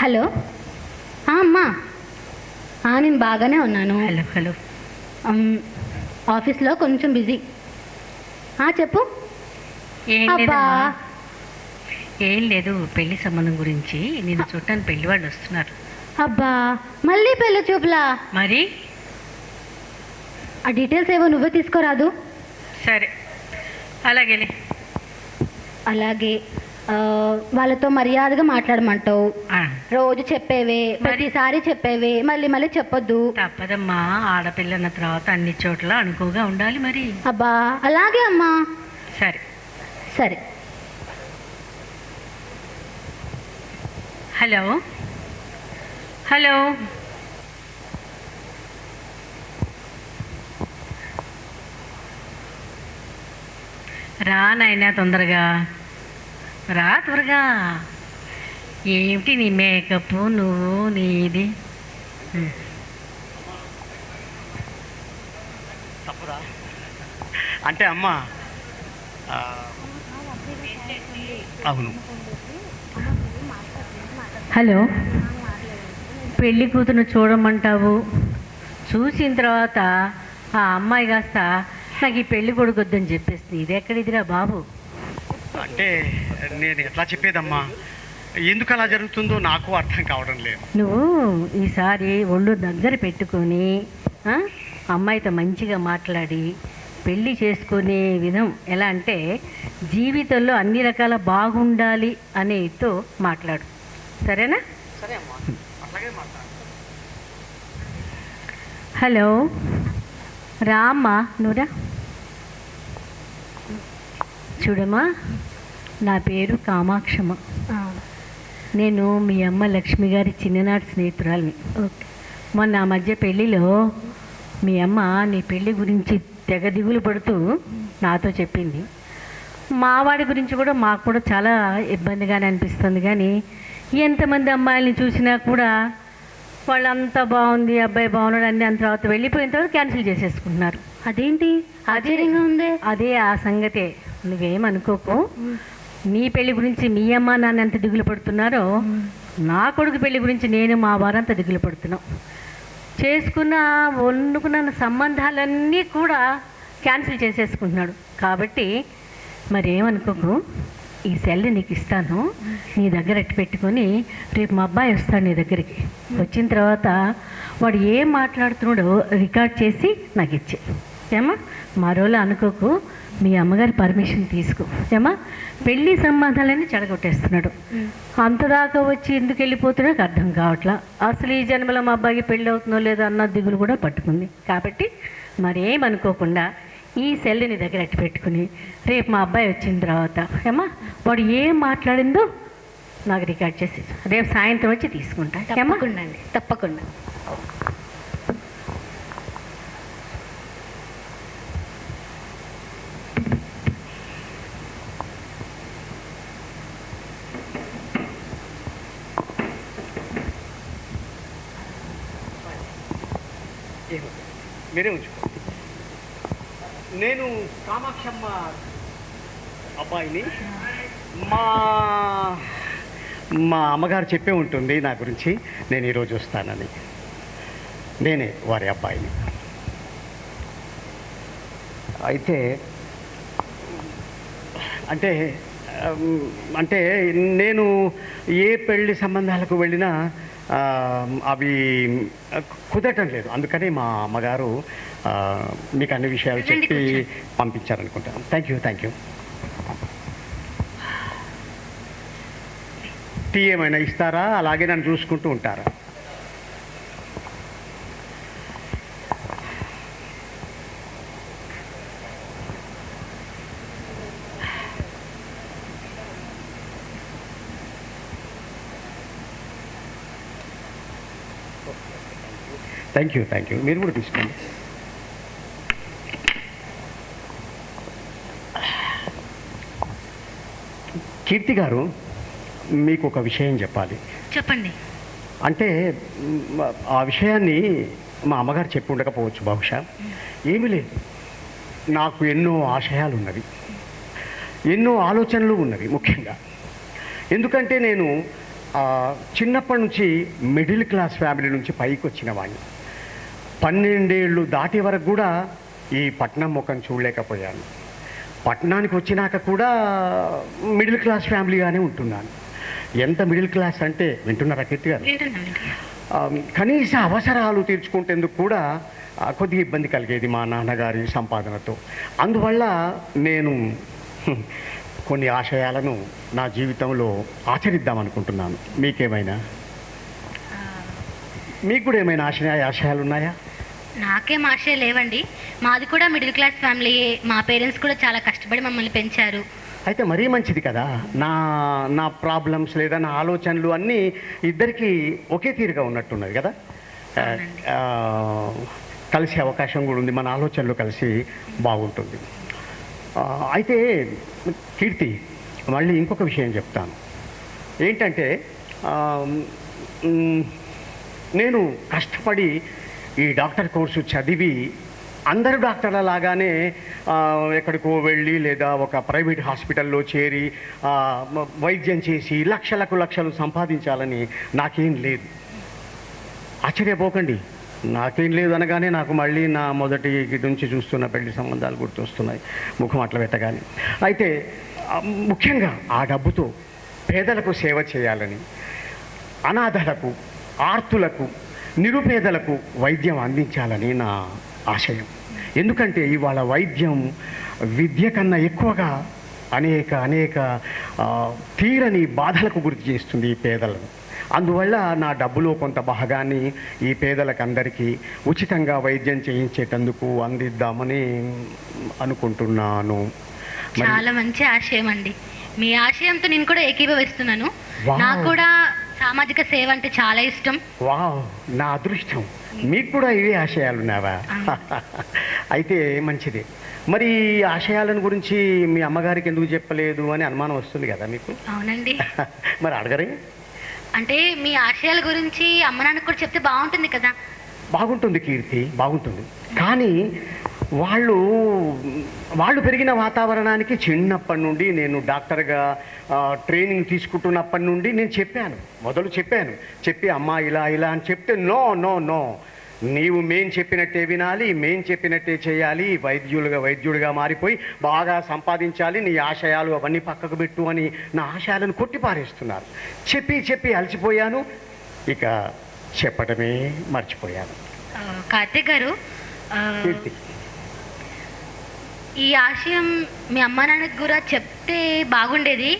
Hello అమ్మా. నేను బాగానే ఉన్నాను. Hello hello. ఆఫీస్లో కొంచెం బిజీ. చెప్పు. ఏం అబ్బా. లేదమ్మా, ఏం లేదు, పెళ్లి సంబంధం గురించి నేను చూడటానికి పెళ్లి వాళ్ళు వస్తున్నారు. అబ్బా, మళ్ళీ పెళ్ళి చూపులా? మరి ఆ డీటెయిల్స్ ఏవో నువ్వే తీసుకోరాదు. సరే, అలాగేలే. అలాగే. వాళ్ళతో మర్యాదగా మాట్లాడమంటావు. ఆ, రోజు చెప్పేవే, ప్రతిసారి చెప్పేవే, మళ్ళీ మళ్ళీ చెప్పొద్దు. తప్పదమ్మా, ఆడపిల్ల అన్న తర్వాత అన్ని చోట్ల అనుకోగా ఉండాలి మరి. అబ్బా, అలాగే అమ్మా. సరే సరే. Hello hello. రా నాయనా, తొందరగా రా, త్వరగా. ఏమిటి నీ మేకప్, నువ్వు నీది? తప్పురా అంటే అమ్మ, అవును. హలో, పెళ్లి కూతురు చూడమంటావు, చూసిన తర్వాత ఆ అమ్మాయి కాస్త నాకు ఈ పెళ్లి కొడుకు వద్దని చెప్పేస్తుంది. ఇది ఎక్కడిదిరా బాబు? అంటే నేను ఎట్లా చెప్పేదమ్మా, ఎందుకు అలా జరుగుతుందో నాకు అర్థం కావడం లేదు. నువ్వు ఈసారి ఒళ్ళు దగ్గర పెట్టుకొని అమ్మాయితో మంచిగా మాట్లాడి పెళ్ళి చేసుకునే విధం ఎలా అంటే, జీవితంలో అన్ని రకాల బాగుండాలి అనేతో మాట్లాడు, సరేనా? సరే అమ్మా, అట్లాగే మాట్లాడు. హలో, రామ్మా, నువ్వురా. చూడమ్మా, నా పేరు కామాక్షమ్మ. నేను మీ అమ్మ లక్ష్మి గారి చిన్ననాటి స్నేహితురాలిని. ఓకే. మొన్న ఆ మధ్య పెళ్ళిలో మీ అమ్మ నీ పెళ్ళి గురించి తెగ దిగులు పడుతూ నాతో చెప్పింది. మావాడి గురించి కూడా మాకు కూడా చాలా ఇబ్బందిగానే అనిపిస్తుంది. కానీ ఎంతమంది అమ్మాయిల్ని చూసినా కూడా వాళ్ళంతా బాగుంది, అబ్బాయి బాగున్నాడు అన్ని, అంత తర్వాత వెళ్ళిపోయిన తర్వాత క్యాన్సిల్ చేసేసుకుంటున్నారు. అదేంటి ఆశ్చర్యంగా ఉంది. అదే ఆ సంగతే. నువ్వేమనుకోకు. నీ పెళ్లి గురించి మీ అమ్మ నాన్న ఎంత దిగులు పడుతున్నారో, నా కొడుకు పెళ్లి గురించి నేను మా వారంతా దిగులు పడుతున్నాం. చేసుకున్న వండుకున్న సంబంధాలన్నీ కూడా క్యాన్సిల్ చేసేసుకుంటున్నాడు. కాబట్టి మరేమనుకోకు, ఈ సెల్ నీకు ఇస్తాను, నీ దగ్గర అట్టు పెట్టుకొని రేపు మా అబ్బాయి వస్తాడు నీ దగ్గరికి. వచ్చిన తర్వాత వాడు ఏం మాట్లాడుతున్నాడో రికార్డ్ చేసి నాకు ఇచ్చే. ఏమా, మరోలా అనుకోకు, మీ అమ్మగారి పర్మిషన్ తీసుకో. ఏమా, పెళ్ళి సంబంధాలన్నీ చెడగొట్టేస్తున్నాడు. అంతదాకా వచ్చి ఎందుకు వెళ్ళిపోతున్నా నాకు అర్థం కావట్లా. అసలు ఈ జన్మలో మా అబ్బాయికి పెళ్ళి అవుతుందో లేదో అన్న దిగులు కూడా పట్టుకుంది. కాబట్టి మరేమనుకోకుండా ఈ సెల్ నీ దగ్గర అట్టి పెట్టుకుని రేపు మా అబ్బాయి వచ్చిన తర్వాత ఏమా, వాడు ఏం మాట్లాడిందో నాకు రికార్డ్ చేసి రేపు సాయంత్రం వచ్చి తీసుకుంటా. తప్పకుండా అండి, తప్పకుండా. మీరే ఉంచుకో. నేను కామాక్షమ్మ అబ్బాయిని. మా అమ్మగారు చెప్పే ఉంటుంది నా గురించి, నేను ఈరోజు వస్తానని. నేనే వారి అబ్బాయిని. అయితే అంటే అంటే నేను ఏ పెళ్లి సంబంధాలకు వెళ్ళినా అవి కుదరటం లేదు. అందుకని మా అమ్మగారు మీకు అన్ని విషయాలు చెప్పి పంపించారనుకుంటాను. Thank you. టీ ఏమైనా ఇస్తారా? అలాగే నన్ను చూసుకుంటూ ఉంటారా? Thank you. మీరు కూడా తీసుకోండి. కీర్తి గారు, మీకు ఒక విషయం చెప్పాలి. చెప్పండి. అంటే ఆ విషయాన్ని మా అమ్మగారు చెప్పి ఉండకపోవచ్చు బహుశా. ఏమీ లేదు, నాకు ఎన్నో ఆశయాలు ఉన్నవి, ఎన్నో ఆలోచనలు ఉన్నవి. ముఖ్యంగా ఎందుకంటే నేను చిన్నప్పటి నుంచి మిడిల్ క్లాస్ ఫ్యామిలీ నుంచి పైకి వచ్చిన వాడిని. 12 ఏళ్ళు దాటి వరకు కూడా ఈ పట్నం ముఖం చూడలేకపోయాను. పట్టణానికి వచ్చినాక కూడా మిడిల్ క్లాస్ ఫ్యామిలీగానే ఉంటున్నాను. ఎంత మిడిల్ క్లాస్ అంటే, వింటున్నారా కీర్తి గారు? కనీస అవసరాలు తీర్చుకుంటేందుకు కూడా కొద్దిగా ఇబ్బంది కలిగేది మా నాన్నగారి సంపాదనతో. అందువల్ల నేను కొన్ని ఆశయాలను నా జీవితంలో ఆచరిద్దామనుకుంటున్నాను. మీకు కూడా ఏమైనా ఆశయాలు ఉన్నాయా? నాకేం ఆశయం లేవండి. మాది కూడా మిడిల్ క్లాస్ ఫ్యామిలీ. మా పేరెంట్స్ కూడా చాలా కష్టపడి మమ్మల్ని పెంచారు. అయితే మరీ మంచిది కదా. నా ప్రాబ్లమ్స్ లేదా నా ఆలోచనలు అన్నీ ఇద్దరికీ ఒకే తీరుగా ఉన్నట్టున్నది కదా. కలిసే అవకాశం కూడా ఉంది. మన ఆలోచనలు కలిసి బాగుంటుంది. అయితే కీర్తి, మళ్ళీ ఇంకొక విషయం చెప్తాను. ఏంటంటే నేను కష్టపడి ఈ డాక్టర్ కోర్సు చదివి అందరూ డాక్టర్ల లాగానే ఎక్కడికో వెళ్ళి లేదా ఒక ప్రైవేట్ హాస్పిటల్లో చేరి వైద్యం చేసి లక్షలు సంపాదించాలని నాకేం లేదు. ఆశ్చర్యపోకండి, నాకేం లేదు అనగానే నాకు మళ్ళీ నా మొదటి నుంచి చూస్తున్న పెళ్లి సంబంధాలు గుర్తొస్తున్నాయి ముఖం అట్లా పెట్టగానే. అయితే ముఖ్యంగా ఆ డబ్బుతో పేదలకు సేవ చేయాలని, అనాథలకు, ఆర్తులకు, నిరుపేదలకు వైద్యం అందించాలని నా ఆశయం. ఎందుకంటే ఇవాళ వైద్యం విద్య కన్నా ఎక్కువగా అనేక తీరని బాధలకు గురి చేస్తుంది ఈ పేదలను. అందువల్ల నా డబ్బులో కొంత భాగాన్ని ఈ పేదలకందరికీ ఉచితంగా వైద్యం చేయించేటందుకు అందిద్దామని అనుకుంటున్నాను. చాలా మంచి ఆశయం అండి. మీ ఆశయంతో నేను కూడా ఏకీభవిస్తున్నాను. నాకు కూడా సామాజిక సేవ అంటే చాలా ఇష్టం. వావ్, నా అదృష్టం. మీకు కూడా ఇవే ఆశయాలు ఉన్నావా? అయితే మంచిది. మరి ఈ ఆశయాలను గురించి మీ అమ్మగారికి ఎందుకు చెప్పలేదు అని అనుమానం వస్తుంది కదా మీకు? అవునండి. మరి అడగరే? అంటే మీ ఆశయాల గురించి అమ్మ నాన్నకు కూడా చెప్తే బాగుంటుంది కదా. బాగుంటుంది కీర్తి, బాగుంటుంది. కానీ వాళ్ళు పెరిగిన వాతావరణానికి చిన్నప్పటి నుండి, నేను డాక్టర్గా ట్రైనింగ్ తీసుకుంటున్నప్పటి నుండి నేను చెప్పి అమ్మా ఇలా అని చెప్తే నో, నీవు మేం చెప్పినట్టే వినాలి, మేం చెప్పినట్టే చేయాలి, వైద్యుడిగా మారిపోయి బాగా సంపాదించాలి, నీ ఆశయాలు అవన్నీ పక్కకు పెట్టు అని నా ఆశయాలను కొట్టిపారేస్తున్నారు. చెప్పి అలసిపోయాను. ఇక చెప్పటమే మర్చిపోయాను. కార్తీక్ గారు, ఈ ఆశయం మీ అమ్మ నాన్నకి కూడా చెప్తే బాగుండేది.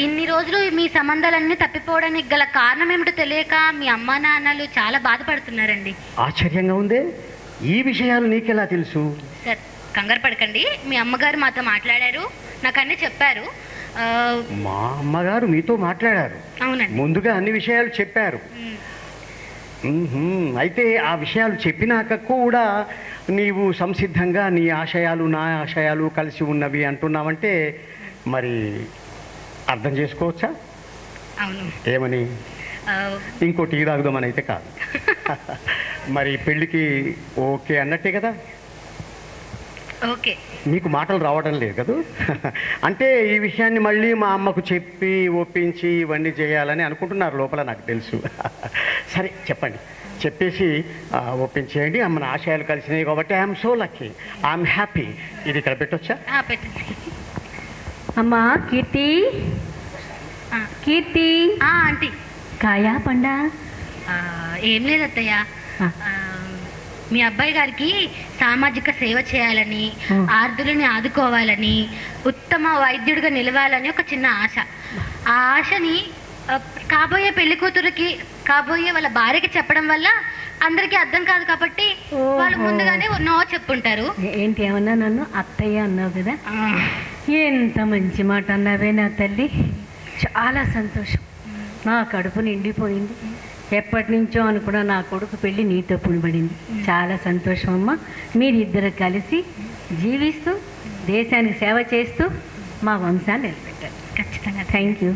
ఇన్ని రోజులు మీ సంబంధాలన్నీ తప్పిపోవడానికి గల కారణం ఏమిటో తెలియక మీ అమ్మ నాన్నలు చాలా బాధపడుతున్నారండి. ఆశ్చర్యంగా ఉందే, ఈ విషయాలు నీకెలా తెలుసు? సార్, కంగారు పడకండి. మీ అమ్మగారు మాతో మాట్లాడారు, నాకు అన్నీ చెప్పారు. మా అమ్మగారు మీతో మాట్లాడారు? అవునండి. ముందుగా అన్ని విషయాలు చెప్పారు. అయితే ఆ విషయాలు చెప్పినాక కూడా నీవు సంసిద్ధంగా నీ ఆశయాలు నా ఆశయాలు కలిసి ఉన్నవి అంటున్నావంటే మరి అర్థం చేసుకోవచ్చా? అవును. ఏమని? ఇంకో టీ తాగుదామని అయితే కాదు. మరి పెళ్ళికి ఓకే అన్నట్టే కదా? ఓకే. మీకు మాటలు రావడం లేదు కదా? అంటే ఈ విషయాన్ని మళ్ళీ మా అమ్మకు చెప్పి ఒప్పించి ఇవన్నీ చేయాలని అనుకుంటున్నారు లోపల, నాకు తెలుసు. సరే చెప్పండి, చెప్పేసి ఒప్పించేయండి. అమ్మ ఆశయాలు కలిసినాయి కాబట్టి I'm so lucky, I'm happy. ఇది ఇక్కడ పెట్టొచ్చా? పెట్టండి. అమ్మా కీర్తి, ఆంటీ. కాయా పండా? ఏం లేదు అత్తయ్య, మీ అబ్బాయి గారికి సామాజిక సేవ చేయాలని, ఆర్దులని ఆదుకోవాలని, ఉత్తమ వైద్యుడిగా నిలవాలని ఒక చిన్న ఆశ. ఆ ఆశని కాబోయే పెళ్లి కూతురికి, కాబోయే వాళ్ళ భార్యకి చెప్పడం వల్ల అందరికీ అర్థం కాదు కాబట్టి వాళ్ళు ముందుగానే నో చెప్పుంటారు. ఏంటి ఏమన్నా నన్ను అత్తయ్య అన్నావు కదా? ఎంత మంచి మాట అన్నావే నా తల్లి, చాలా సంతోషం. నా కడుపు నిండిపోయింది. ఎప్పటి నుంచో అనుకున్నా నా కొడుకు పెళ్ళి నీతో పునిపడింది. చాలా సంతోషం అమ్మ. మీరిద్దరు కలిసి జీవిస్తూ దేశానికి సేవ చేస్తూ మా వంశాన్ని నిలబెట్టారు. ఖచ్చితంగా. Thank you.